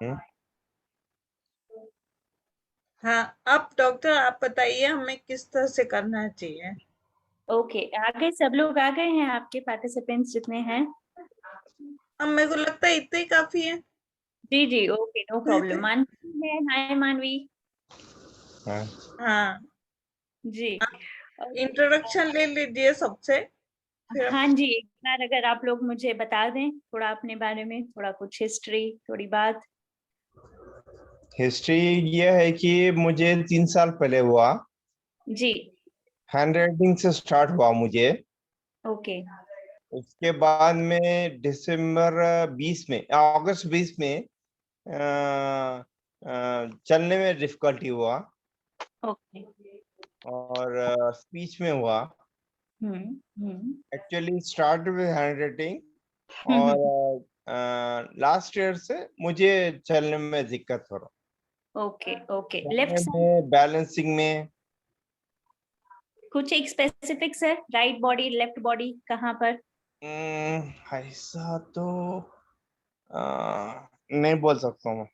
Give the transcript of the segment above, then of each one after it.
हम्म। हाँ, अब डॉक्टर आप बताइए हमें किस तरह से करना चाहिए। ओके, आ गए सब लोग, आ गए हैं आपके पार्टिसिपेंट्स जितने हैं? अब मेरे को लगता है इतना ही काफी है। जी जी, ओके, नो प्रॉब्लम। मानवी है, हाय मानवी। हाँ हाँ, जी। ओके। इंट्रोडक्शन ले लीजिए सबसे, फिर हाँ जी, एक बार अगर आप लोग मुझे बता दें थोड़ा अपने बारे में, थोड़ा कुछ हिस्ट्री, थोड़ी बात। हिस्ट्री ये है कि मुझे 3 साल पहले हुआ। जी। हैंड राइटिंग से स्टार्ट हुआ मुझे। ओके। उसके बाद में दिसंबर 20 में, अगस्त 20 में चलने में डिफिकल्टी हुआ ओके। और स्पीच में हुआ। Hmm. Actually start with handwriting hmm. और लास्ट ईयर से मुझे चलने में दिक्कत हो रहा, ओके ओके, लेफ्ट चलने साइड में, बैलेंसिंग में। कुछ एक स्पेसिफिक्स है? राइट बॉडी, लेफ्ट बॉडी, कहाँ पर? ऐसा तो नहीं बोल सकता हूँ।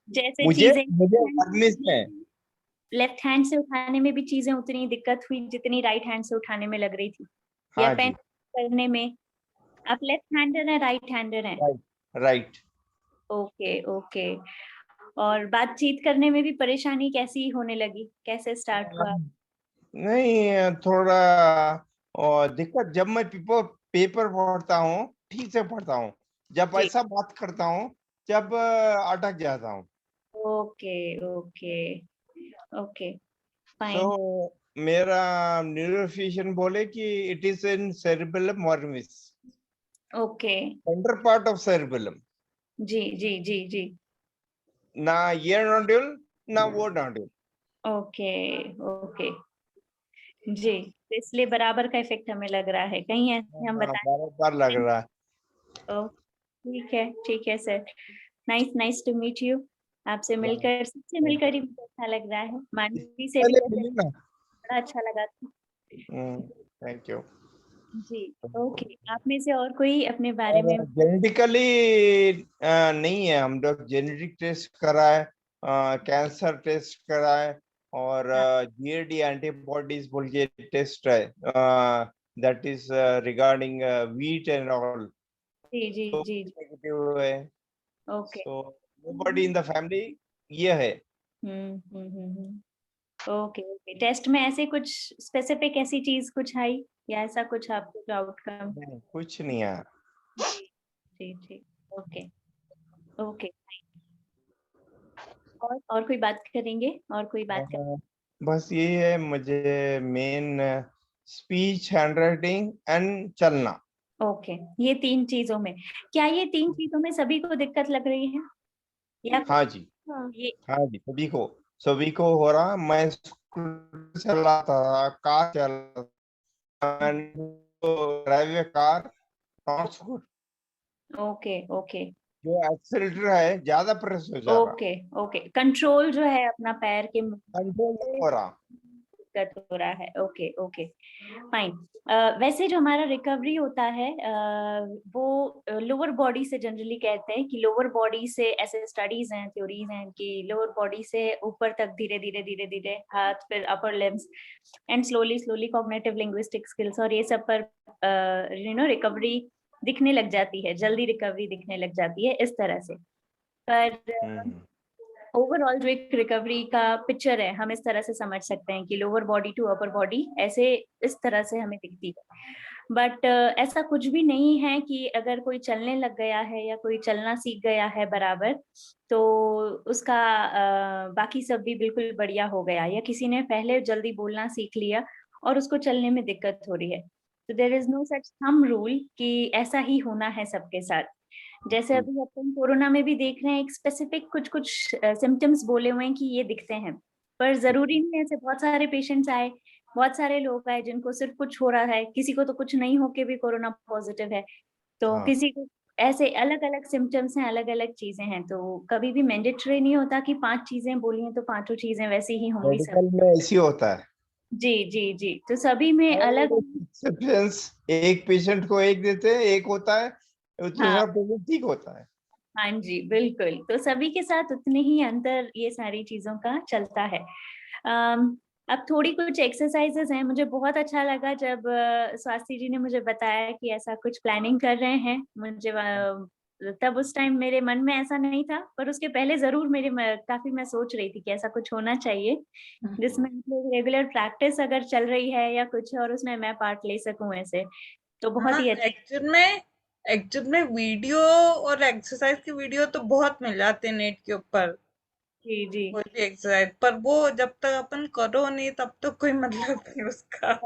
जैसे मुझे चीजें मुझे वर्मिस में। लेफ्ट हैंड से उठाने में भी चीजें उतनी दिक्कत हुई जितनी राइट हैंड से उठाने में लग रही थी, या हाँ पेन जी। करने में? आप लेफ्ट हैंडर हैं, राइट हैंडर हैं? राइट। राइट। Okay okay. और बातचीत करने में भी परेशानी कैसी होने लगी, कैसे स्टार्ट हुआ? नहीं, थोड़ा और दिक्कत जब मैं पेपर पेपर पढ़ता हूँ, ठीक से पढ़ता हूँ। जब जी। ऐसा बात करता हूँ, जब अटक जाता हूँ। Okay okay okay, so fine. मेरा न्यूरोफिजिशियन बोले कि it is in cerebellum vermis, okay. Centre part of cerebellum. जी जी जी जी। ना ये नोड्यूल, ना वो नोड्यूल। Okay okay. जी, तो इसलिए बराबर का इफेक्ट हमें लग रहा है, कहीं ऐसे हम बताएं? बराबर लग रहा है। ओ, ठीक है sir. Nice nice to meet you. आपसे मिलकर, सबसे थैंक मिलकर यू। ही मुझे अच्छा लग रहा है। मानवी से भी पहले वैसे मिली ना। बड़ा अच्छा लगा था। Thank you. जी। ओके, आप में से और कोई अपने बारे और में? जेनेटिकली नहीं है, हम लोग जेनेटिक टेस्ट कराए, कैंसर टेस्ट कराए और हाँ, जीएडी एंटीबॉडीज बोल के टेस्ट है, that is regarding wheat and all, जी जी तो जी जी। नेगेटिव है। Okay. So nobody in the family ये है। ओके ओके, टेस्ट में ऐसे कुछ स्पेसिफिक ऐसी चीज कुछ आई, या ऐसा कुछ आपको आउटकम? नहीं, कुछ नहीं है। जी जी जी। Okay okay. और कोई बात करेंगे, और कोई बात कर? बस ये है, मुझे main speech, hand writing and चलना। ओके, ये तीन चीजों में, क्या ये तीन चीजों में सभी को दिक्कत लग रही है, या हाँ जी। ये? हाँ जी, सभी को हो रहा। मैं स्कूटर चलाता था, कार चलाता था, drive A car, not scooter. Okay okay जो एक्सीलेटर है ज्यादा प्रेस हो जा रहा, ओके ओके, कंट्रोल जो है अपना पैर के कंट्रोल नहीं हो रहा। दिक्कत हो रहा है। Okay okay, fine. वैसे जो हमारा रिकवरी होता है, वो लोअर बॉडी से जनरली कहते हैं कि लोअर बॉडी से, ऐसे स्टडीज हैं, थ्योरीज हैं कि लोअर बॉडी से ऊपर तक धीरे धीरे धीरे धीरे हाथ, फिर upper limbs, and slowly slowly cognitive linguistic skills और ये सब पर रिकवरी दिखने लग जाती है, जल्दी रिकवरी दिखने लग जाती है इस तरह से। पर हम्म। ओवरऑल जो एक रिकवरी का पिक्चर है, हम इस तरह से समझ सकते हैं कि lower body to upper body ऐसे इस तरह से हमें दिखती है। बट ऐसा कुछ भी नहीं है कि अगर कोई चलने लग गया है या कोई चलना सीख गया है बराबर, तो उसका बाकी सब भी बिल्कुल बढ़िया हो गया, या किसी ने पहले जल्दी बोलना सीख लिया और उसको चलने में दिक्कत हो रही है। तो there is no such thumb rule कि ऐसा ही होना है सबके साथ। जैसे अभी अपन कोरोना में भी देख रहे हैं, एक स्पेसिफिक कुछ कुछ सिम्टम्स बोले हुए हैं कि ये दिखते हैं, पर जरूरी नहीं है ऐसे बहुत सारे पेशेंट्स आए, बहुत सारे लोग आए जिनको सिर्फ कुछ हो रहा है, किसी को तो कुछ नहीं होके भी कोरोना पॉजिटिव है, तो हाँ, किसी को ऐसे अलग अलग सिम्टम्स हैं, अलग अलग चीजें हैं। तो कभी भी मैंडेटरी नहीं होता कि 5 चीजें बोली हैं तो पांचों चीजें वैसी ही होंगी सब। मेडिकल में ऐसी होता है। जी जी जी, तो सभी में अलग। और एक्सेप्शंस, एक पेशेंट को एक देते हैं, एक होता है, दूसरा हाँ पेशेंट ठीक होता है। हाँ जी, बिल्कुल। तो सभी के साथ उतने ही अंतर ये सारी चीज़ों का चलता है। अब थोड़ी कुछ एक्सरसाइज़ेज़ हैं, मुझे बहुत अच्छा लगा जब स्वास्थी जी ने मुझे बताया कि ऐसा कुछ प्लानिंग कर रहे हैं। मुझे तब उस टाइम मेरे मन में ऐसा नहीं था, पर उसके पहले ज़रूर मेरे म काफ़ी मैं सोच रही थी कि ऐसा कुछ होना चाहिए, जिसमें मतलब रेगुलर प्रैक्टिस अगर चल रही है या कुछ और उसमें मैं पार्ट ले सकूँ ऐसे, तो बहुत हाँ, ही अच्छा। एक्चुअल में वीडियो और एक्सरसाइज की वीडियो तो बहुत मिल जाते हैं नेट के ऊपर, जी, जी। कोई भी एक्सरसाइज, पर वो जब तक अपन करो नहीं तब तक कोई मतलब नहीं उसका।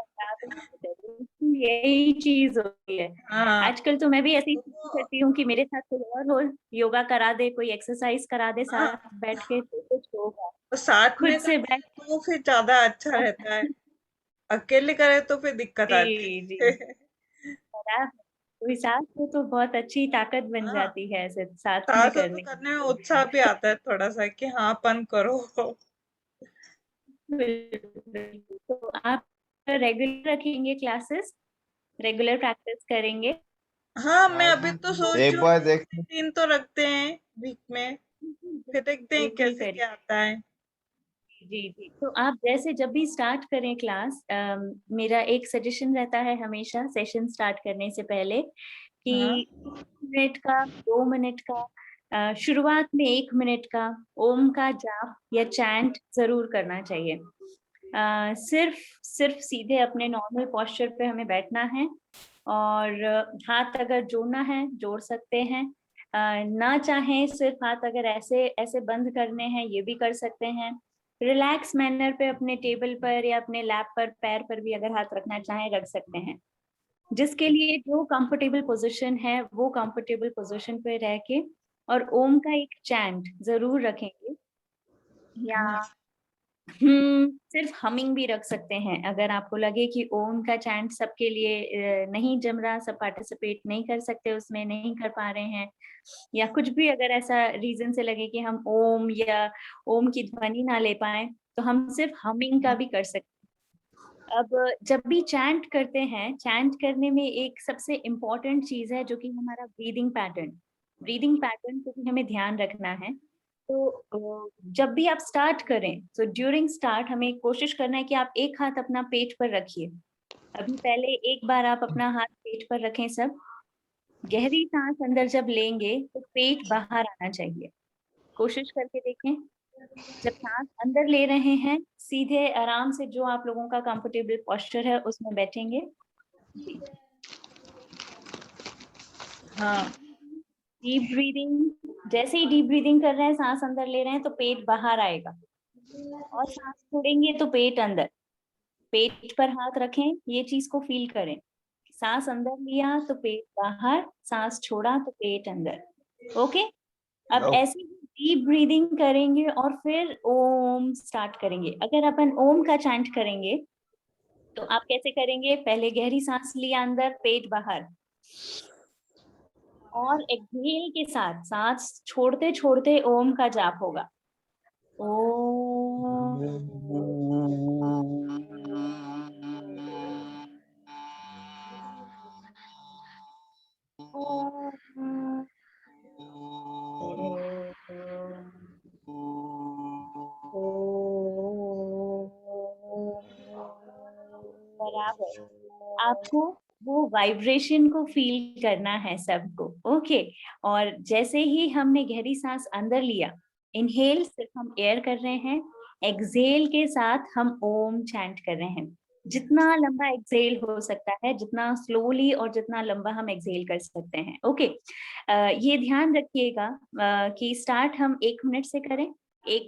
यही चीज होती है। हाँ, आजकल तो मैं भी ऐसे ही तो कोशिश करती हूँ कि मेरे साथ कोई और हो, योगा करा दे, कोई एक्सरसाइज करा दे हाँ, साथ बैठ के, तो कुछ होगा। तो साथ खुद में से करे बैठ तो फिर ज्यादा अच्छा रहता है, अकेले करे तो फिर दिक्कत आती जी, जी। है। करा कोई साथ हो तो बहुत अच्छी ताकत बन हाँ, जाती है ऐसे साथ में साथ हो तो करने करने में उत्साह भी आता है थोड़ा सा कि हाँ अपन करो। की। तो आप रेगुलर रखेंगे क्लासेस, रेगुलर प्रैक्टिस करेंगे? हाँ, मैं अभी तो सोच रही एक हूँ बार 2 देख। से 3 तो रखते हैं वीक में, फिर देखते हैं बिल्कुल कैसे करिए। क्या आता है। जी, जी। तो आप जैसे जब भी स्टार्ट करें क्लास, मेरा एक सजेशन रहता है हमेशा सेशन स्टार्ट करने से पहले कि हाँ, 1 मिनट का, 2 मिनट का, शुरुआत में 1 मिनट का ओम का जाप या चैंट ज़रूर करना चाहिए। सिर्फ़ सिर्फ़ सीधे अपने नॉर्मल पोस्चर पे हमें बैठना है और हाथ अगर जोड़ना है, जोड़ सकते हैं। ना चाहें सिर्फ़ हाथ अगर ऐसे ऐसे बंद करने हैं, ये भी कर सकते हैं। रिलैक्स मैनर पे अपने टेबल पर या अपने लैप पर, पैर पर भी अगर हाथ रखना चाहें, रख सकते हैं। जिसके लिए जो कंफर्टेबल पोज़ीशन है, वो कंफर्टेबल पोज़ीशन पे रह के और ओम का एक चैंट ज़रूर रखेंगे या हाँ, सिर्फ हमिंग भी रख सकते हैं। अगर आपको लगे कि ओम का चैंट सबके लिए नहीं जम रहा, सब पार्टिसिपेट नहीं कर सकते उसमें, नहीं कर पा रहे हैं या कुछ भी अगर ऐसा रीज़न से लगे कि हम ओम या ओम की ध्वनि ना ले पाएँ, तो हम सिर्फ हमिंग का भी कर सकते हैं। अब जब भी चैंट करते हैं, चैंट करने में एक सबसे इम्पोर्टेंट चीज़ है जो कि हमारा ब्रीदिंग पैटर्न। ब्रीदिंग पैटर्न को भी हमें ध्यान रखना है। तो जब भी आप स्टार्ट करें, तो ड्यूरिंग स्टार्ट हमें कोशिश करना है कि आप एक हाथ अपना पेट पर रखिए। अभी पहले एक बार आप अपना हाथ पेट पर रखें सब। गहरी साँस अंदर जब लेंगे, तो पेट बाहर आना चाहिए। कोशिश करके देखें। जब साँस अंदर ले रहे हैं, सीधे आराम से जो आप लोगों का कंफर्टेबल पोस्चर है, उसमें बैठेंगे। जी। हाँ, डीप ब्रीथिंग, जैसे ही डीप ब्रीथिंग कर रहे हैं, साँस अंदर ले रहे हैं, तो पेट बाहर आएगा और साँस छोड़ेंगे तो पेट अंदर। पेट पर हाथ रखें, ये चीज़ को फ़ील करें। साँस अंदर लिया तो पेट बाहर, साँस छोड़ा तो पेट अंदर। ओके? अब ऐसे ही डीप ब्रीथिंग करेंगे और फिर ओम स्टार्ट करेंगे। अगर अपन ओम का चैंट करेंगे, तो आप कैसे करेंगे? पहले गहरी साँस लिया अंदर, पेट बाहर और एक्सहेल के साथ साँस छोड़ते-छोड़ते ओम का जाप होगा। ओम। बराबर। आपको वो वाइब्रेशन को फ़ील करना है सबको, ओके? और जैसे ही हमने गहरी साँस अंदर लिया, इन्हेल सिर्फ़ हम एयर कर रहे हैं, एक्सहेल के साथ हम ओम चैंट कर रहे हैं। जितना लंबा एक्सहेल हो सकता है, जितना स्लोली और जितना लंबा हम एक्सहेल कर सकते हैं, ओके? ये ध्यान रखिएगा कि स्टार्ट हम 1 मिनट से करें,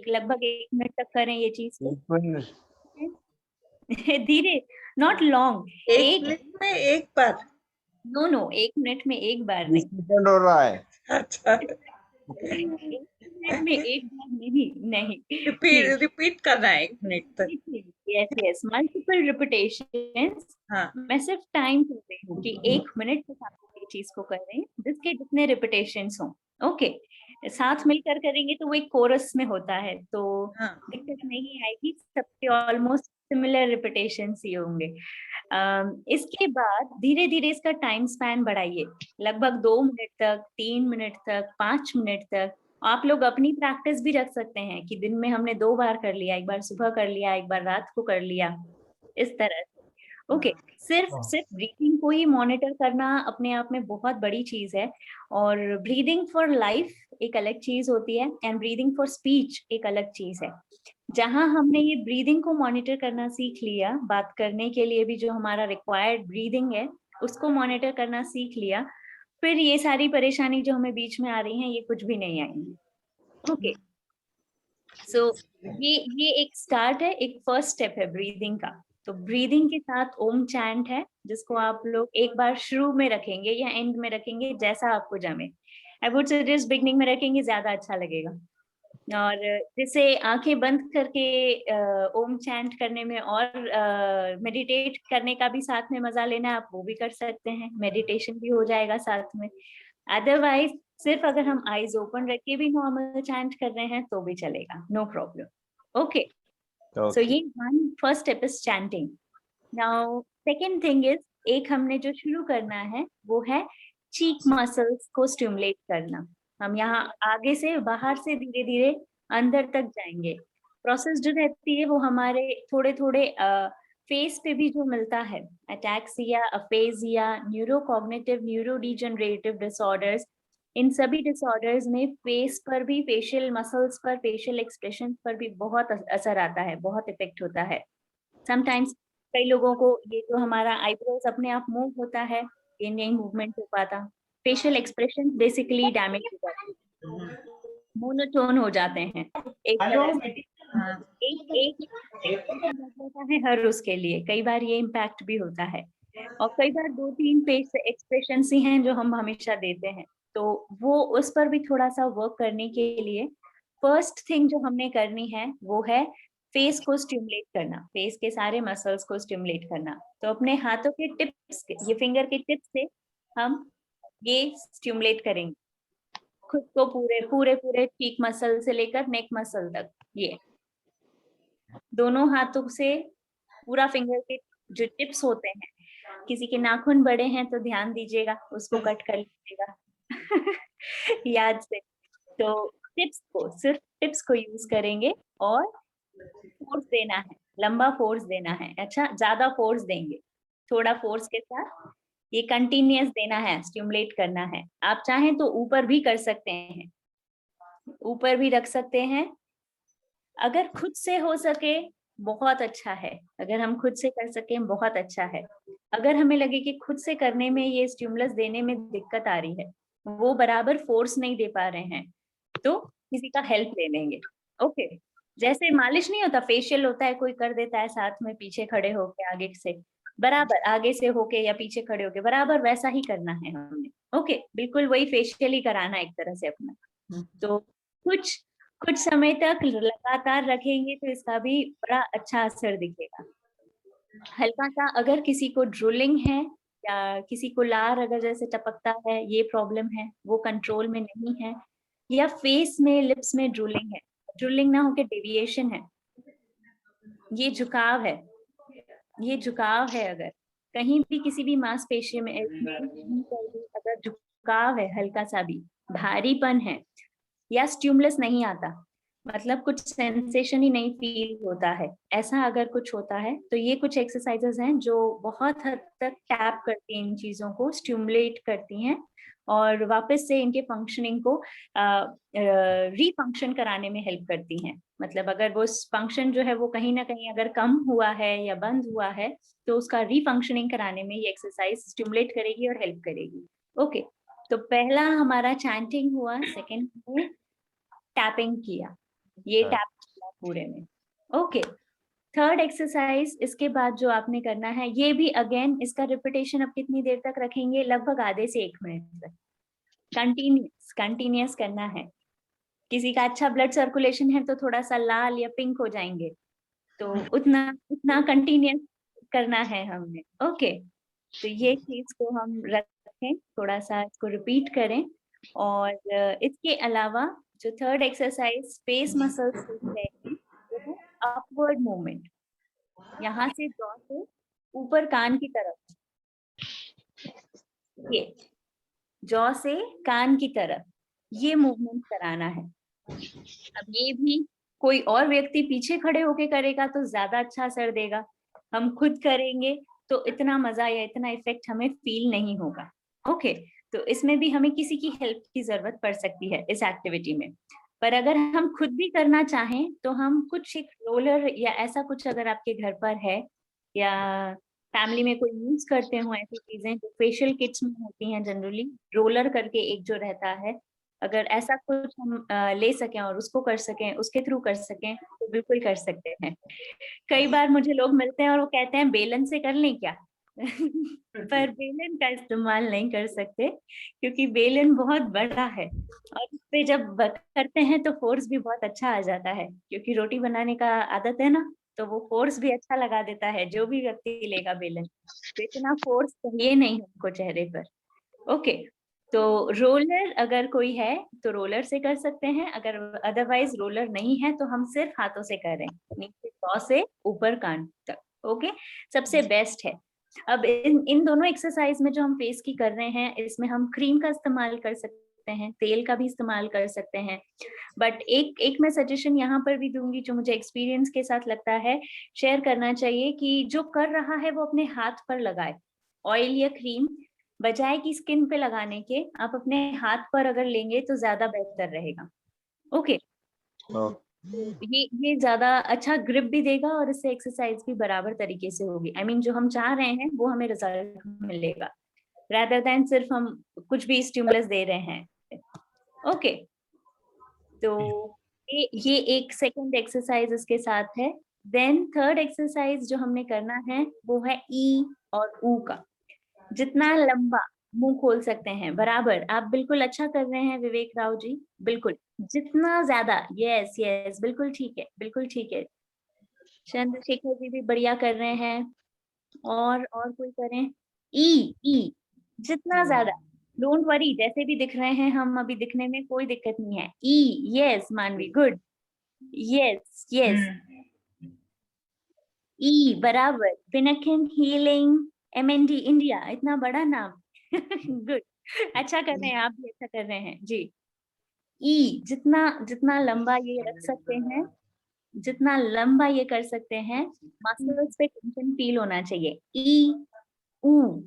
लगभग 1 मिनट तक करें ये चीज़ को। 1 मिनट। धीरे, नॉट लॉन्ग। 1 एक मिनट में 1 बार। नो, नो, 1 मिनट में 1 बार 20 नहीं। सेकंड हो रहा है। अच्छा, 1 मिनट में 1 बार नहीं, नहीं, रिपीट नहीं। रिपीट करना है 1 मिनट तक। Yes, yes, multiple repetitions. हाँ, मैं सिर्फ टाइम बोल रही हूँ कि 1 मिनट तक आप ये चीज़ को करें, जिसके जितने रिपिटेशंस हों, ओके? साथ मिलकर करेंगे तो वो एक कोरस में होता है, तो हाँ, दिक्कत नहीं आएगी, सबके ऑलमोस्ट सिमिलर रिपीटेशन ही होंगे। इसके बाद धीरे धीरे इसका टाइम स्पैन बढ़ाइए, लगभग 2 मिनट तक, 3 मिनट तक, 5 मिनट तक। आप लोग अपनी प्रैक्टिस भी रख सकते हैं कि दिन में हमने 2 बार कर लिया, एक बार सुबह कर लिया, एक बार रात को कर लिया, इस तरह से। ओके, सिर्फ ब्रीथिंग को ही मॉनिटर करना अपने आप में बहुत बड़ी चीज है, और ब्रीदिंग फॉर लाइफ एक अलग चीज होती है एंड ब्रीदिंग फॉर स्पीच एक अलग चीज है। जहां हमने ये ब्रीदिंग को मॉनिटर करना सीख लिया, बात करने के लिए भी जो हमारा रिक्वायर्ड ब्रीदिंग है उसको मॉनिटर करना सीख लिया, फिर ये सारी परेशानी जो हमें बीच में आ रही हैं ये कुछ भी नहीं आएंगी। ओके, सो ये एक स्टार्ट है, एक फर्स्ट स्टेप है ब्रीदिंग का। तो ब्रीदिंग के साथ ओम चैंट है, जिसको आप लोग एक बार शुरू में रखेंगे या एंड में रखेंगे, जैसा आपको जमे। आई वुड सजेस्ट बिगनिंग में रखेंगे, ज्यादा अच्छा लगेगा। और जैसे आंखें बंद करके ओम चैंट करने में और मेडिटेट करने का भी साथ में मजा लेना है, आप वो भी कर सकते हैं, मेडिटेशन भी हो जाएगा साथ में। अदरवाइज सिर्फ अगर हम आईज ओपन रख के भी नॉर्मल चैंट कर रहे हैं तो भी चलेगा, नो प्रॉब्लम। ओके, सो ये first step is chanting. Now second thing is, एक हमने जो शुरू करना है वो है चीक मसल्स को स्टिमुलेट करना। हम यहाँ आगे से बाहर से धीरे धीरे अंदर तक जाएंगे। प्रोसेस जो रहती है वो हमारे थोड़े थोड़े फेस पे भी जो मिलता है, अटैक्सिया, अफेजिया, न्यूरोकॉग्निटिव न्यूरोडीजनरेटिव डिसऑर्डर्स, इन सभी डिसऑर्डर्स में फेस पर भी, फेशियल मसल्स पर, फेशियल एक्सप्रेशन पर भी बहुत असर आता है, बहुत इफेक्ट होता है। समटाइम्स कई लोगों को ये जो हमारा आईब्रोज अपने आप मूव होता है, ये नहीं मूवमेंट हो पाता, फेशियल एक्सप्रेशन बेसिकली डैमेज हो जाते हैं, मोनोटोन हो जाते हैं एक तरह से। एक होता है हर उसके लिए, कई बार ये इम्पैक्ट भी होता है, और कई बार 2-3 फेस एक्सप्रेशन ही हैं जो हम हमेशा देते हैं। तो वो उस पर भी थोड़ा सा वर्क करने के लिए फर्स्ट थिंग जो हमने करनी है वो है फेस को स्टिमुलेट करना, फेस के सारे मसल्स को स्टिमुलेट करना। तो अपने हाथों के टिप्स, ये फिंगर के टिप्स से हम ये स्टिमुलेट करेंगे खुद को, पूरे पूरे पूरे चीक मसल से लेकर नेक मसल तक, ये दोनों हाथों से पूरा फिंगर के जो टिप्स होते हैं, किसी के नाखून बड़े हैं तो ध्यान दीजिएगा, उसको कट कर लीजिएगा याद से। तो टिप्स को, सिर्फ टिप्स को यूज करेंगे और फोर्स देना है, लंबा फोर्स देना है। अच्छा, ज्यादा फोर्स देंगे, थोड़ा फोर्स के साथ ये कंटिन्यूअस देना है, स्टिमुलेट करना है। आप चाहें तो ऊपर भी कर सकते हैं, ऊपर भी रख सकते हैं, अगर खुद से हो सके बहुत अच्छा है, अगर हम खुद से कर सके बहुत अच्छा है। अगर हमें लगे कि खुद से करने में ये स्टिमुलस देने में दिक्कत आ रही है, वो बराबर फोर्स नहीं दे पा रहे हैं, तो किसी का हेल्प ले लेंगे। ओके, जैसे मालिश नहीं होता, फेशियल होता है, कोई कर देता है साथ में, पीछे खड़े होके, आगे से बराबर, आगे से होके या पीछे खड़े होके, बराबर वैसा ही करना है हमने। ओके, बिल्कुल वही फेशियल ही कराना एक तरह से अपना। तो कुछ समय तक लगातार रखेंगे तो इसका भी बड़ा अच्छा असर दिखेगा। हल्का सा अगर किसी को ड्रूलिंग है या किसी को लार अगर जैसे टपकता है, ये प्रॉब्लम है, वो कंट्रोल में नहीं है, या फेस में, लिप्स में ड्रूलिंग है, ड्रूलिंग ना होके डेविएशन है, ये झुकाव है, ये झुकाव है, अगर कहीं भी किसी भी मांसपेशी में अगर झुकाव है, हल्का सा भी भारीपन है, या स्टिमुलस नहीं आता, मतलब कुछ सेंसेशन ही नहीं फील होता है, ऐसा अगर कुछ होता है, तो ये कुछ एक्सरसाइजेस हैं जो बहुत हद तक टैप करती हैं, इन चीजों को स्टिमुलेट करती हैं और वापस से इनके फंक्शनिंग को रीफंक्शन कराने में हेल्प करती हैं। मतलब अगर वो फंक्शन जो है वो कहीं ना कहीं अगर कम हुआ है या बंद हुआ है, तो उसका रीफंक्शनिंग कराने में ये एक्सरसाइज स्टिमुलेट करेगी और हेल्प करेगी। ओके, तो पहला हमारा चैंटिंग हुआ, सेकेंड में टैपिंग किया, ये टैप किया पूरे में। ओके, थर्ड एक्सरसाइज इसके बाद जो आपने करना है, ये भी अगेन इसका रिपीटेशन अब कितनी देर तक रखेंगे, लगभग आधे से 1 मिनट तक कंटिन्यूअस करना है। किसी का अच्छा ब्लड सर्कुलेशन है तो थोड़ा सा लाल या पिंक हो जाएंगे, तो उतना कंटिन्यूअस करना है हमने। ओके, तो ये चीज को हम रखें, थोड़ा सा इसको रिपीट करें। और इसके अलावा जो थर्ड एक्सरसाइज फेस मसल्स रहेगी, वो है अपवर्ड मूवमेंट। यहाँ से जॉ से ऊपर कान की तरफ, ये जॉ से कान की तरफ ये मूवमेंट कराना है। अब ये भी कोई और व्यक्ति पीछे खड़े होके करेगा तो ज्यादा अच्छा असर देगा, हम खुद करेंगे तो इतना मजा या इतना इफेक्ट हमें फील नहीं होगा। ओके, तो इसमें भी हमें किसी की हेल्प की जरूरत पड़ सकती है इस एक्टिविटी में। पर अगर हम खुद भी करना चाहें तो हम कुछ एक रोलर या ऐसा कुछ अगर आपके घर पर है या फैमिली में कोई यूज करते हो ऐसी चीजें जो फेशियल किट्स में होती हैं, जनरली रोलर करके एक जो रहता है, अगर ऐसा कुछ हम ले सकें और उसको कर सकें, उसके थ्रू कर सकें तो बिल्कुल कर सकते हैं। कई बार मुझे लोग मिलते हैं और वो कहते हैं बेलन से कर लें क्या? पर बेलन का इस्तेमाल नहीं कर सकते क्योंकि बेलन बहुत बड़ा है और उस पे जब करते हैं तो फोर्स भी बहुत अच्छा आ जाता है, क्योंकि रोटी बनाने का आदत है ना, तो वो फोर्स भी अच्छा लगा देता है जो भी व्यक्ति लेगा बेलन। तो इतना फोर्स चाहिए नहीं हमको चेहरे पर। ओके, तो रोलर अगर कोई है तो रोलर से कर सकते हैं, अगर अदरवाइज रोलर नहीं है तो हम सिर्फ हाथों से करें, नीचे जॉ से ऊपर कान तक। ओके, सबसे बेस्ट है। अब इन दोनों एक्सरसाइज में जो हम फेस की कर रहे हैं, इसमें हम क्रीम का इस्तेमाल कर सकते हैं, तेल का भी इस्तेमाल कर सकते हैं, बट एक मैं सजेशन यहाँ पर भी दूंगी जो मुझे एक्सपीरियंस के साथ लगता है शेयर करना चाहिए, कि जो कर रहा है वो अपने हाथ पर लगाए ऑयल या क्रीम, बजाय कि स्किन पे लगाने के आप अपने हाथ पर अगर लेंगे तो ज्यादा बेहतर रहेगा। ओके, ये ज्यादा अच्छा ग्रिप भी देगा और इससे एक्सरसाइज भी बराबर तरीके से होगी। आई मीन जो हम चाह रहे हैं वो हमें रिजल्ट मिलेगा, rather than सिर्फ हम कुछ भी स्टिमुलस दे रहे हैं। ओके, तो ये एक सेकंड एक्सरसाइज इसके साथ है। देन थर्ड एक्सरसाइज जो हमने करना है वो है ई और ऊ का। जितना लंबा मुंह खोल सकते हैं बराबर, आप बिल्कुल अच्छा कर रहे हैं विवेक राव जी, बिल्कुल जितना ज्यादा, यस यस बिल्कुल ठीक है, बिल्कुल ठीक है। चंद्रशेखर जी भी बढ़िया कर रहे हैं, और कोई करें। ई जितना ज्यादा, डोंट वरी, जैसे भी दिख रहे हैं हम अभी, दिखने में कोई दिक्कत नहीं है। ई, यस मानवी, गुड, यस यस, ई बराबर। पिनाकिन हीलिंग MND इंडिया, इतना बड़ा नाम। गुड, अच्छा कर रहे हैं आप भी, अच्छा कर रहे हैं जी। ई, जितना जितना लंबा ये रख सकते हैं, जितना लंबा ये कर सकते हैं, मसल्स पे टेंशन फील होना चाहिए। ई ऊ,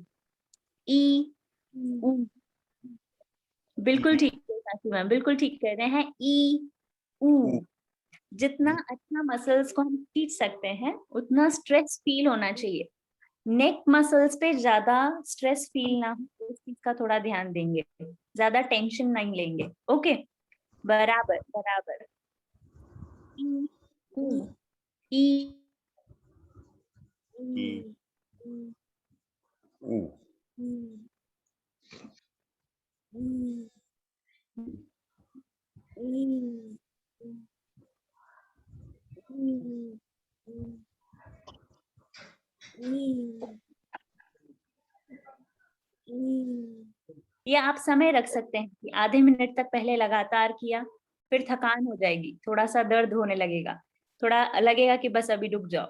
ई ऊ, बिल्कुल ठीक है साथी मैम, बिल्कुल ठीक कर रहे हैं। ई ऊ, जितना अच्छा मसल्स को हम खींच सकते हैं उतना स्ट्रेस फील होना चाहिए। नेक मसल्स पे ज्यादा स्ट्रेस फील ना हो, इस चीज का थोड़ा ध्यान देंगे, ज्यादा टेंशन नहीं लेंगे। ओके, बराबर बराबर। ई ऊ, ई ये आप समय रख सकते हैं कि आधे मिनट तक पहले लगातार किया, फिर थकान हो जाएगी, थोड़ा सा दर्द होने लगेगा, थोड़ा लगेगा कि बस अभी रुक जाओ।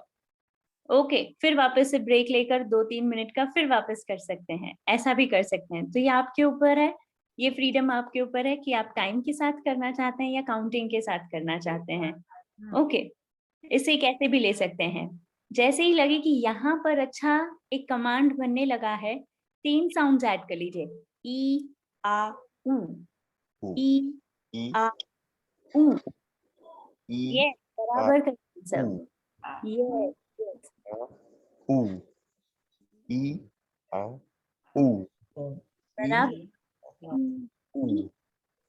ओके, फिर वापस से ब्रेक लेकर 2-3 मिनट का फिर वापस कर सकते हैं, ऐसा भी कर सकते हैं। तो ये आपके ऊपर है, ये फ्रीडम आपके ऊपर है कि आप टाइम के साथ करना चाहते हैं या काउंटिंग के साथ करना चाहते हैं। ओके, इसे कैसे भी ले सकते हैं। जैसे ही लगे कि यहाँ पर अच्छा एक कमांड बनने लगा है, 3 साउंड्स ऐड कर लीजिए। ई आ ऊ, ई आ ऊ, ये बराबर कर सब, ये बराबर।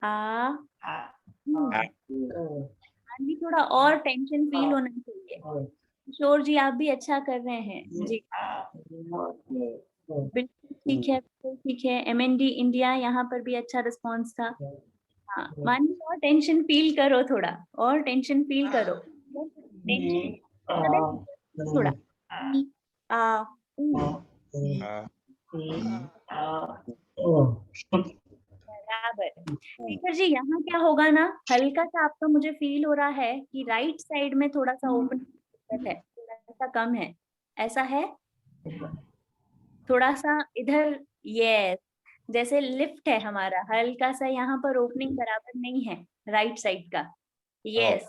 आ भी थोड़ा और टेंशन फील होना चाहिए। किशोर जी आप भी अच्छा कर रहे हैं जी, बिल्कुल ठीक है, बिल्कुल ठीक है। MND इंडिया, यहाँ पर भी अच्छा रिस्पॉन्स था। हाँ, मानी और टेंशन फील करो, थोड़ा और टेंशन फील करो, टेंशन थोड़ा। ई आ ऊ, बराबर। टीचर जी यहाँ क्या होगा ना, हल्का सा आपका मुझे फील हो रहा है कि राइट साइड में थोड़ा सा ओपन है, सा कम है, ऐसा है, थोड़ा सा इधर, यस, जैसे लिफ्ट है हमारा, हल्का सा यहाँ पर ओपनिंग बराबर नहीं है राइट साइड का, yes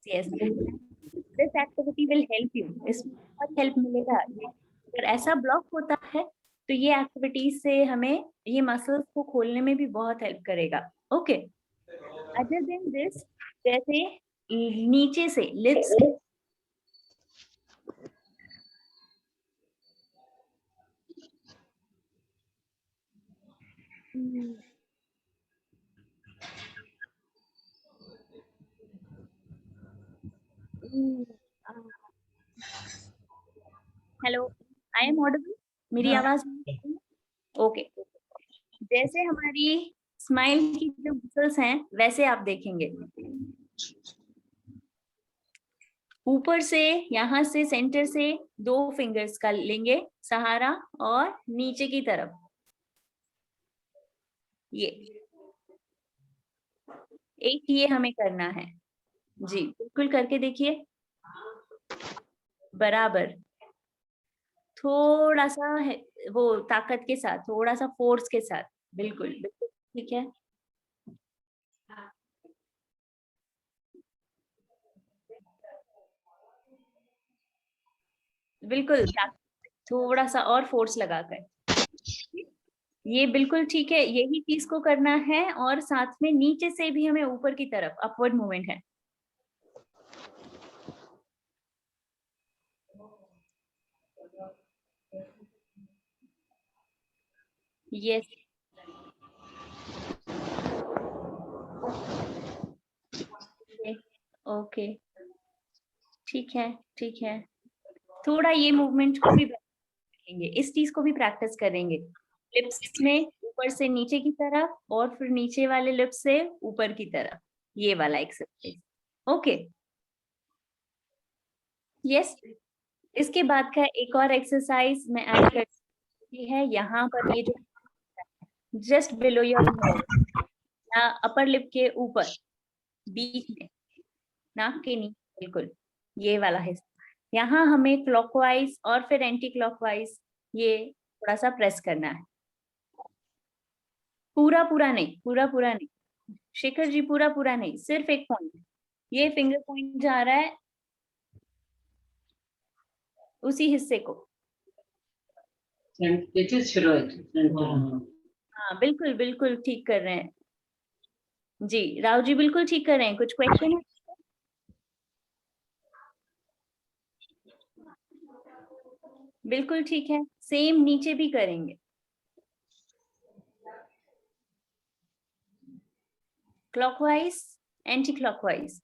yes, this activity will help you, इसमें बहुत हेल्प मिलेगा। अगर ऐसा ब्लॉक होता है तो ये एक्टिविटीज से हमें ये मसल्स को खोलने में भी बहुत हेल्प करेगा। ओके, अदर देन दिस, जैसे नीचे से lips, hello, I am audible, मेरी आवाज? ओके, जैसे हमारी स्माइल की जो मसल्स हैं वैसे आप देखेंगे, ऊपर से, यहाँ से सेंटर से 2 फिंगर्स का लेंगे सहारा और नीचे की तरफ, ये एक ये हमें करना है जी, बिल्कुल करके देखिए, बराबर, थोड़ा सा वो ताकत के साथ, थोड़ा सा फोर्स के साथ, बिल्कुल बिल्कुल ठीक है। बिल्कुल थोड़ा सा और फोर्स लगाकर, ये बिल्कुल ठीक है, यही चीज को करना है, और साथ में नीचे से भी हमें ऊपर की तरफ अपवर्ड मूवमेंट है। यस, ओके, ठीक है ठीक है, थोड़ा ये मूवमेंट को भी करेंगे, इस चीज को भी प्रैक्टिस करेंगे, लिप्स में ऊपर से नीचे की तरफ और फिर नीचे वाले लिप्स से ऊपर की तरफ, ये वाला एक्सरसाइज। ओके, यस, इसके बाद का एक और एक्सरसाइज मैं ऐड करती है, यहाँ पर ये जो just below your nose, upper lip के ऊपर बीच में, नाक के नीचे, बिल्कुल ये वाला हिस्सा, यहाँ हमें क्लॉकवाइज और फिर एंटी क्लॉकवाइज ये थोड़ा सा प्रेस करना है, पूरा पूरा नहीं, पूरा पूरा नहीं शेखर जी, पूरा पूरा नहीं, सिर्फ एक पॉइंट, ये फिंगर पॉइंट जा रहा है उसी हिस्से को, हाँ बिल्कुल बिल्कुल ठीक कर रहे हैं जी, राव जी बिल्कुल ठीक कर रहे हैं, कुछ क्वेश्चन है? बिल्कुल ठीक है, सेम नीचे भी करेंगे, क्लॉकवाइज एंटी क्लॉकवाइज,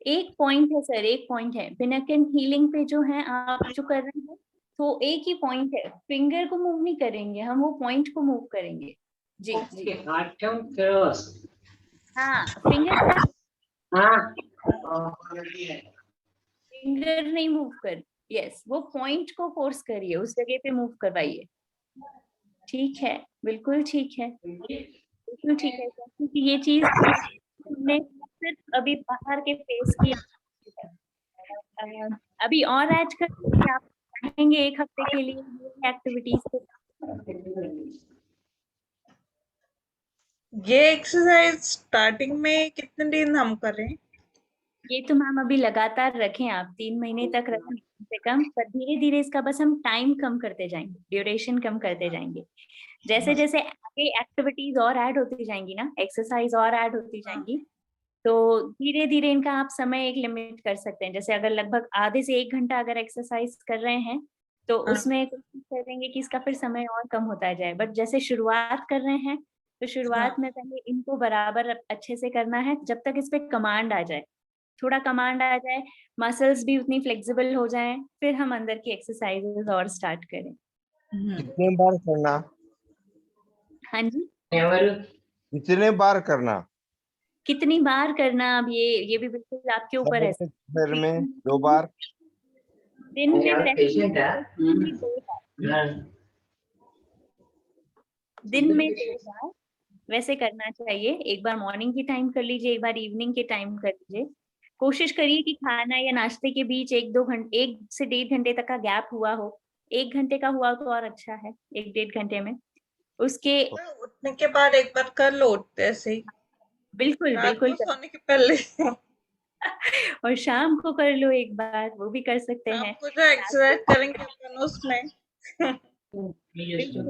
एक पॉइंट है सर, एक पॉइंट है, पिनकल हीलिंग पे जो है आप जो कर रहे हैं, तो एक ही पॉइंट है, फिंगर को मूव नहीं करेंगे हम, वो पॉइंट को मूव करेंगे जी जी, हाँ फिंगर, फिंगर नहीं मूव कर, यस, वो पॉइंट को फोर्स करिए, उस जगह पे मूव करवाइए, ठीक है, बिल्कुल ठीक है, बिल्कुल ठीक है, क्योंकि ये चीज हमने सिर्फ अभी बाहर के फेस की, अभी और ऐड कर आप चाहेंगे 1 हफ्ते के लिए ये एक्टिविटीज, ये एक्सरसाइज स्टार्टिंग में कितने दिन हम करें? ये तो मैम अभी लगातार रखें आप, 3 महीने तक रखें कम से कम, पर धीरे धीरे इसका बस हम टाइम कम करते जाएंगे, ड्यूरेशन कम करते जाएंगे, जैसे जैसे आगे एक्टिविटीज और ऐड होती जाएंगी ना, एक्सरसाइज और ऐड होती जाएंगी, तो धीरे धीरे इनका आप समय एक लिमिट कर सकते हैं, जैसे अगर लगभग आधे से 1 घंटा अगर एक्सरसाइज कर रहे हैं तो उसमें कोशिश करेंगे कि इसका फिर समय और कम होता जाए, बट जैसे शुरुआत कर रहे हैं तो शुरुआत में पहले इनको बराबर अच्छे से करना है, जब तक इस पे कमांड आ जाए, थोड़ा कमांड आ जाए, मसल्स भी उतनी फ्लेक्सिबल हो जाएं, फिर हम अंदर की एक्सरसाइजेस और स्टार्ट करें। कितने बार करना? हाँ जी, कितने बार करना? कितनी बार करना, अब ये भी बिल्कुल आपके ऊपर है, फिर में 2 बार, दिन में दिन में 2 बार वैसे करना चाहिए। एक बार मॉर्निंग की टाइम कर लीजिए, एक बार इवनिंग के टाइम कर लीजिए। कोशिश करिए कि खाना या नाश्ते के बीच 1-2 घंटे, 1 से 1.5 घंटे तक का गैप हुआ हो। 1 घंटे का हुआ तो और अच्छा है, 1 डेढ़ घंटे में। उसके उठने के बाद एक बार कर लो, उठते से ही, बिल्कुल, रात बिल्कुल को सोने के पहले। शाम और शाम को कर लो एक बार, वो भी कर सकते हैं। को जो एक्सरसाइज करेंगे अपन उसमें। बिल्कुल,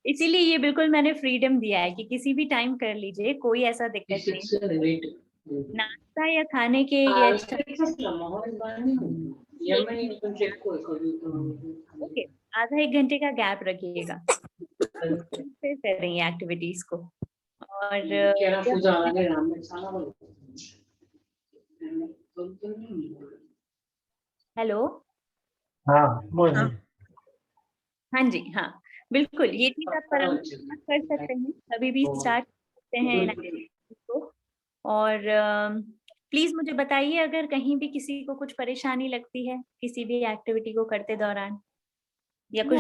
इसीलिए ये बिल्कुल मैंने फ्रीडम दिया है कि किसी भी टाइम कर लीजिए, कोई ऐसा दिक्कत नहीं। नाश्ता या खाने के ये ओके, आधा 1 घंटे का गैप रखिएगा, फिर करेंगे एक्टिविटीज को। और हेलो, हाँ बोलिए। हाँ जी, हाँ बिल्कुल, ये चीज आप आराम से कर सकते हैं, कभी भी स्टार्ट करते हैं इन एक्टिविटीज को। और प्लीज मुझे बताइए अगर कहीं भी किसी को कुछ परेशानी लगती है किसी भी एक्टिविटी को करते दौरान या कुछ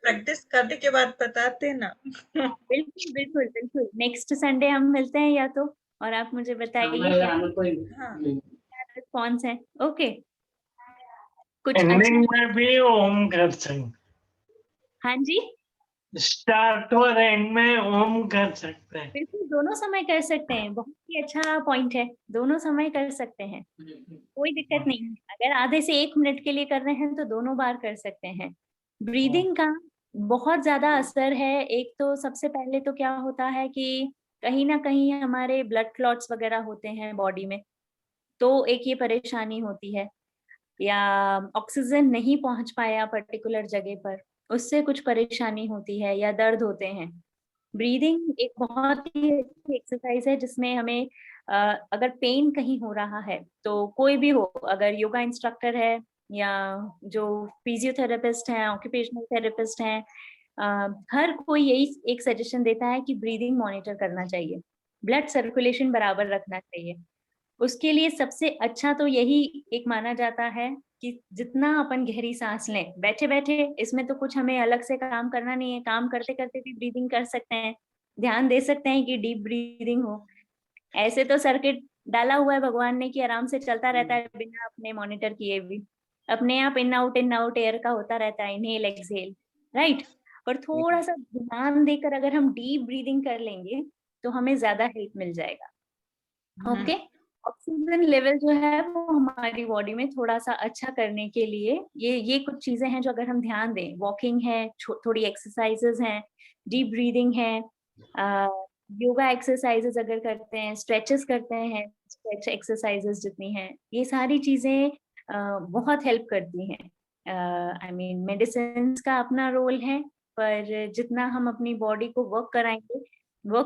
प्रैक्टिस करने के बाद बताते ना। बिल्कुल, बिल्कुल, बिल्कुल, नेक्स्ट संडे हम मिलते हैं या तो, और आप मुझे बताइए क्या रिस्पॉन्स है। ओके, कुछ अच्छा, एंडिंग में भी ओम कर सकते, हाँ जी, स्टार्ट और एंड में ओम कर सकते हैं। बिल्कुल दोनों समय कर सकते हैं, बहुत ही अच्छा पॉइंट है, दोनों समय कर सकते हैं, कोई दिक्कत नहीं है। अगर आधे से 1 मिनट के लिए कर रहे हैं तो दोनों बार कर सकते हैं। ब्रीदिंग का बहुत ज्यादा असर है। एक तो सबसे पहले तो क्या होता है कि कहीं ना कहीं हमारे ब्लड क्लॉट्स वगैरह होते हैं बॉडी में, तो एक ये परेशानी होती है, या ऑक्सीजन नहीं पहुंच पाया पर्टिकुलर जगह पर, उससे कुछ परेशानी होती है या दर्द होते हैं। ब्रीदिंग एक बहुत ही अच्छी एक्सरसाइज है जिसमें हमें अगर पेन कहीं हो रहा है तो कोई भी हो, अगर योगा इंस्ट्रक्टर है या जो फिजियोथेरेपिस्ट हैं, ऑक्यूपेशनल थेरेपिस्ट हैं, हर कोई यही एक सजेशन देता है कि ब्रीदिंग मॉनिटर करना चाहिए, ब्लड सर्कुलेशन बराबर रखना चाहिए। उसके लिए सबसे अच्छा तो यही एक माना जाता है कि जितना अपन गहरी सांस लें बैठे बैठे, इसमें तो कुछ हमें अलग से काम करना नहीं है, काम करते करते भी ब्रीदिंग कर सकते हैं, ध्यान दे सकते हैं कि डीप ब्रीदिंग हो। ऐसे तो सर्किट डाला हुआ है भगवान ने कि आराम से चलता रहता है बिना अपने मॉनिटर किए भी, अपने आप इन आउट एयर का होता रहता है, इनहेल एक्सहेल, राइट। और थोड़ा सा ध्यान देकर अगर हम डीप ब्रीदिंग कर लेंगे तो हमें ज्यादा हेल्प मिल जाएगा। ओके, ऑक्सीजन लेवल जो है वो हमारी बॉडी में थोड़ा सा अच्छा करने के लिए ये कुछ चीजें हैं जो अगर हम ध्यान दें, वॉकिंग है, थोड़ी एक्सरसाइजेस हैं, डीप ब्रीदिंग है, योगा एक्सरसाइजेस अगर करते हैं, स्ट्रेचेस करते हैं, स्ट्रेच एक्सरसाइजेस जितनी हैं, ये सारी चीजें बहुत हेल्प करती हैं। आई मीन मेडिसिन का अपना रोल है, पर जितना हम अपनी बॉडी को वर्क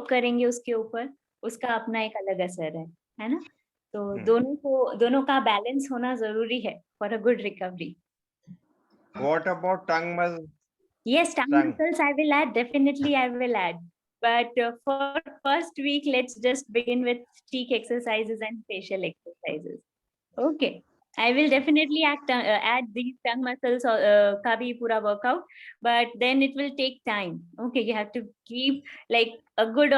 करेंगे उसके ऊपर, उसका अपना एक अलग असर है ना। तो दोनों का बैलेंस होना जरूरी है for a good recovery. What about tongue muscle? Yes, tongue Tongue. muscles I will add, definitely I will add. But for first week, let's just begin with cheek exercises and facial exercises. Okay. I will definitely add these tongue muscles ka bhi pura workout, but then it will take time. Okay, you have to keep like a good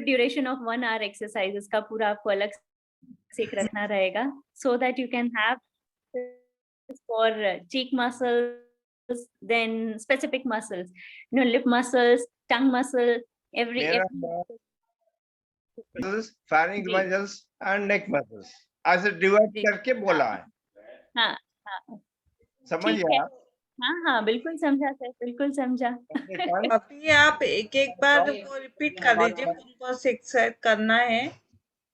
duration of 1 hour exercises का पूरा आपको अलग से एक रखना रहेगा, so that you can have for cheek muscles, then specific muscles, lip muscles, tongue muscle, every muscles, pharynx जी muscles and neck muscles. ऐसे डिवाइड जी करके बोला है, हाँ हाँ समझ ठीक है, गया? हाँ हाँ बिल्कुल समझा सर, बिल्कुल समझा। अभी आप एक एक बार वो रिपीट कर दीजिए, कौन कौन सी एक्सरसाइज करना है,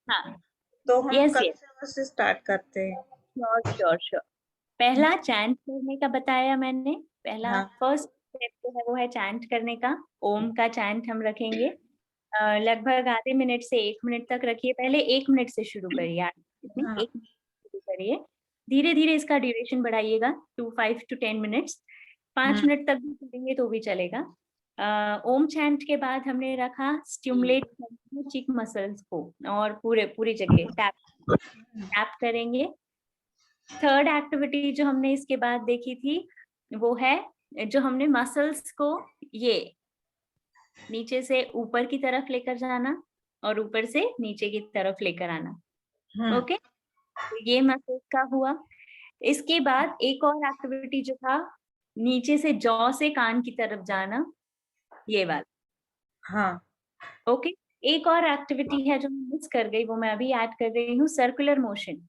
हाँ, तो हम यस कल यस, से वैसे स्टार्ट करते हैं। Sure sure sure. पहला चैंट करने का बताया मैंने, पहला हाँ। फर्स्ट स्टेप जो है वो है चैंट करने का। ओम का चैंट हम रखेंगे, लगभग आधे मिनट से 1 मिनट तक रखिए, पहले 1 मिनट से शुरू करिए, इतनी हाँ। 1 मिनट शुरू करिए, धीरे धीरे इसका ड्यूरेशन बढ़ाइएगा टू 5 to 10 मिनट्स, 5 मिनट तक भी करेंगे तो भी चलेगा। ओम चैंट के बाद हमने रखा स्टिमुलेट चीक मसल्स को, और पूरी जगह टैप करेंगे। थर्ड एक्टिविटी जो हमने इसके बाद देखी थी वो है जो हमने मसल्स को ये नीचे से ऊपर की तरफ लेकर जाना और ऊपर से नीचे की तरफ लेकर आना। ओके, ये मसल्स का हुआ। इसके बाद एक और एक्टिविटी जो था, नीचे से जॉ से कान की तरफ जाना, ये वाला। हाँ, ओके, एक और एक्टिविटी है जो मैं मिस कर गई, वो मैं अभी ऐड कर रही हूँ, circular motion.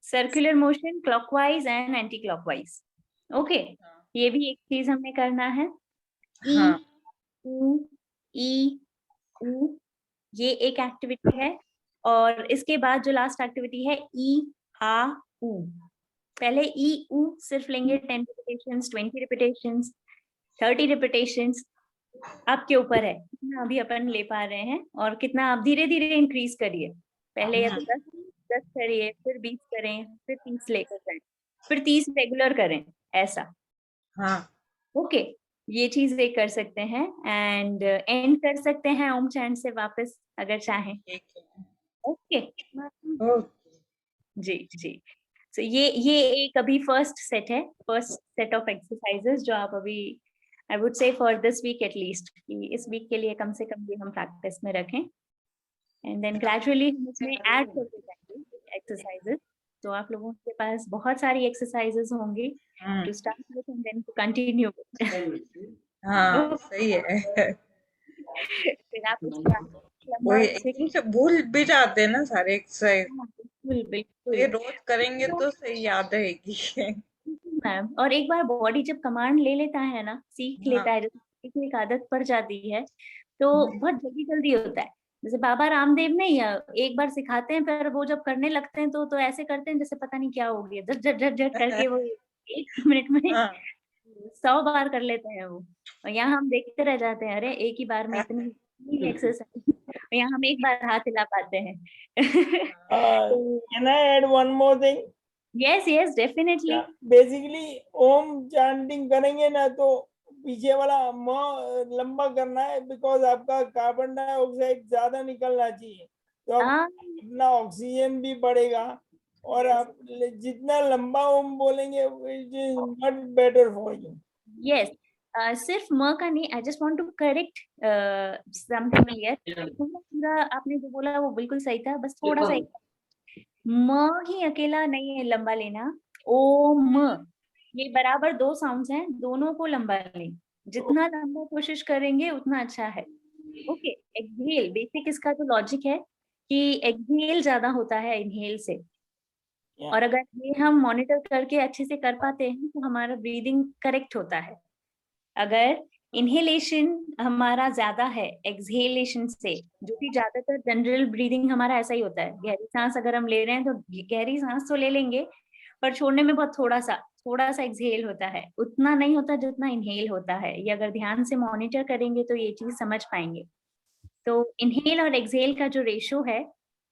Circular motion clockwise and anti clockwise. Okay, ये भी एक चीज हमें करना है। ई हाँ, ऊ ई ऊ, ये एक एक्टिविटी है। और इसके बाद जो लास्ट एक्टिविटी है, ई आ ऊ। पहले ई ऊ सिर्फ लेंगे 10 रिपीटेशंस, 20 रिपीटेशंस, 30 रिपीटेशंस, आपके ऊपर है कितना अभी अपन ले पा रहे हैं और कितना आप धीरे धीरे इंक्रीज करिए। पहले या तो 10 करिए, फिर 20 करें, फिर 30 लेकर जाएं, फिर 30 रेगुलर करें, ऐसा। हाँ, ओके, ये चीज एक कर सकते हैं। एंड एंड कर सकते हैं ओम चैंट से वापस अगर चाहें। ठीक है। ओके ओके, जी जी। तो ये एक अभी फर्स्ट सेट है, फर्स्ट सेट ऑफ एक्सरसाइजेस जो आप अभी, I would say for this week at least, कि इस वीक के लिए कम से कम ये हम प्रैक्टिस में रखें। एंड देन ग्रेजुअली हम इसमें ऐड करते जाएंगे एक्सरसाइजेस। तो आप लोगों के पास बहुत सारी एक्सरसाइजेस होंगी to start with and then to continue. हाँ, सही है। फिर आप उसका लंबा वही से, एकदम से भूल भी जाते हैं ना सारे एक्सरसाइज, बिल्कुल बिल्कुल ये रोज करेंगे तो सही याद रहेगी। मैम। और एक बार बॉडी जब कमांड ले लेता है ना, सीख लेता है, जब एक आदत पड़ जाती है तो बहुत जल्दी जल्दी होता है। जैसे बाबा रामदेव ने एक बार सिखाते हैं, फिर वो जब करने लगते हैं तो ऐसे करते हैं जैसे पता नहीं क्या हो गया, झट झट झट झट करके वो 1 मिनट में हाँ, 100 बार कर लेते हैं वो। और यहाँ हम देखते रह जाते हैं, अरे एक ही बार में इतनी एक्सरसाइज, यहाँ हम एक बार हाथ हिला पाते हैं। Can I add one more thing? Yes yes definitely. Basically Om chanting करेंगे ना तो पीछे वाला म लंबा करना है, बिकॉज आपका कार्बन डाइऑक्साइड ज्यादा निकलना चाहिए, तो अपना ऑक्सीजन भी बढ़ेगा और आप जितना लंबा ओम बोलेंगे it is much better for you. Yes, सिर्फ म का नहीं, I just want to correct something here. पूरा आपने जो बोला वो बिल्कुल सही था, बस थोड़ा सा म ही अकेला नहीं है लंबा लेना, ओ म, ये बराबर 2 साउंड्स हैं, दोनों को लंबा लें। जितना लंबा कोशिश करेंगे उतना अच्छा है। ओके, एक्सहेल, बेसिक इसका जो लॉजिक है कि एक्सहेल ज्यादा होता है इनहेल से। और अगर ये हम मॉनिटर करके अच्छे से कर पाते हैं तो हमारा ब्रीदिंग करेक्ट होता है। अगर इनहेलेशन हमारा ज्यादा है एक्सहेलेशन से, जो कि ज्यादातर जनरल ब्रीदिंग हमारा ऐसा ही होता है, गहरी सांस अगर हम ले रहे हैं तो गहरी सांस तो ले लेंगे पर छोड़ने में बहुत थोड़ा सा एक्सहेल होता है, उतना नहीं होता जितना इनहेल होता है। ये अगर ध्यान से मॉनिटर करेंगे तो ये चीज समझ पाएंगे। तो इनहेल और एक्सहेल का जो रेशो है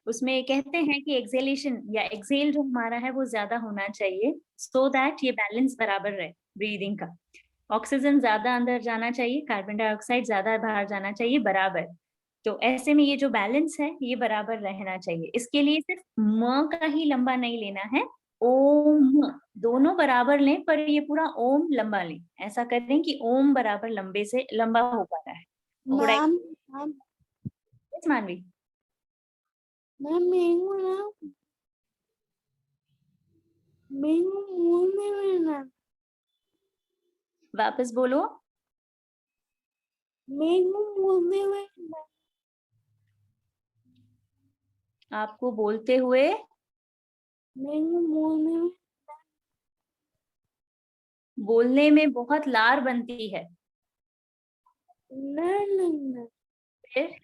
उसमें कहते हैं कि एक्सहेलेशन या एक्सहेल जो हमारा है वो ज्यादा होना चाहिए, सो दैट ये बैलेंस बराबर रहे ब्रीदिंग का। ऑक्सीजन ज्यादा अंदर जाना चाहिए, कार्बन डाइऑक्साइड ज्यादा बाहर जाना चाहिए, बराबर। तो ऐसे में ये जो बैलेंस है ये बराबर रहना चाहिए। इसके लिए सिर्फ म का ही लंबा नहीं लेना है, ओम दोनों बराबर लें, पर ये पूरा ओम लंबा लें। ऐसा करें कि ओम बराबर लंबे से लंबा हो पा रहा है। मैम यस मानवी। मैम मैम वापस बोलो। आपको बोलते हुए बोलने में बहुत लार बनती है। फिर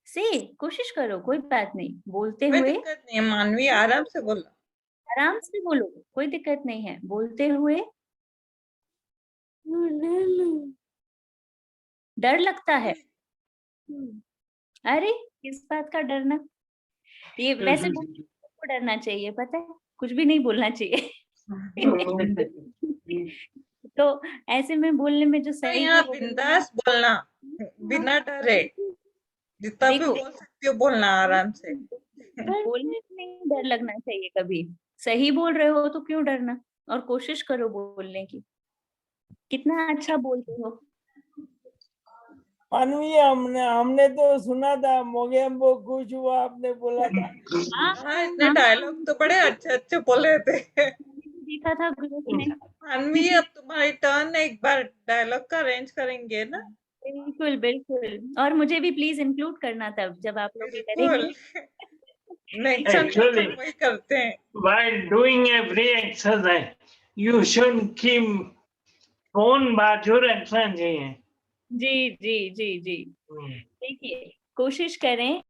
से कोशिश करो, कोई बात नहीं, बोलते कोई हुए दिक्कत नहीं है मानवी, आराम से बोलो। आराम से बोलो, कोई दिक्कत नहीं है, बोलते हुए डर लगता है। अरे किस बात का डरना, ये वैसे को डरना चाहिए, पता है, कुछ भी नहीं बोलना चाहिए। तो ऐसे में बोलने में जो तो सही यहाँ बिंदास बोलना, बिना डरे, जितना भी देखो, बोल सकती हो बोलना आराम से। बोलने में नहीं डर लगना चाहिए कभी। सही बोल रहे हो तो क्यों डरना, और कोशिश करो बोलने की। कितना अच्छा बोलते हो। मानवी, हमने तो सुना था, मोगेम्बो खुश हुआ आपने बोला था। हाँ, इसने डायलॉग तो बड़े अच्छे अच्छे बोले थे। देखा था ग्रुप में। मानवी, अब तुम्हारी टर्न, एक बार डायलॉग का अरेंज करेंगे ना? बिल्कुल बिल्कुल, और मुझे भी प्लीज इंक्लूड करना तब जब आप लोग ये बिल्कुल। करेंगे। नेक्स्ट Actually, वही करते हैं। while doing every exercise, you should keep phone बाजू रखना चाहिए। जी जी जी जी, देखिए कोशिश करें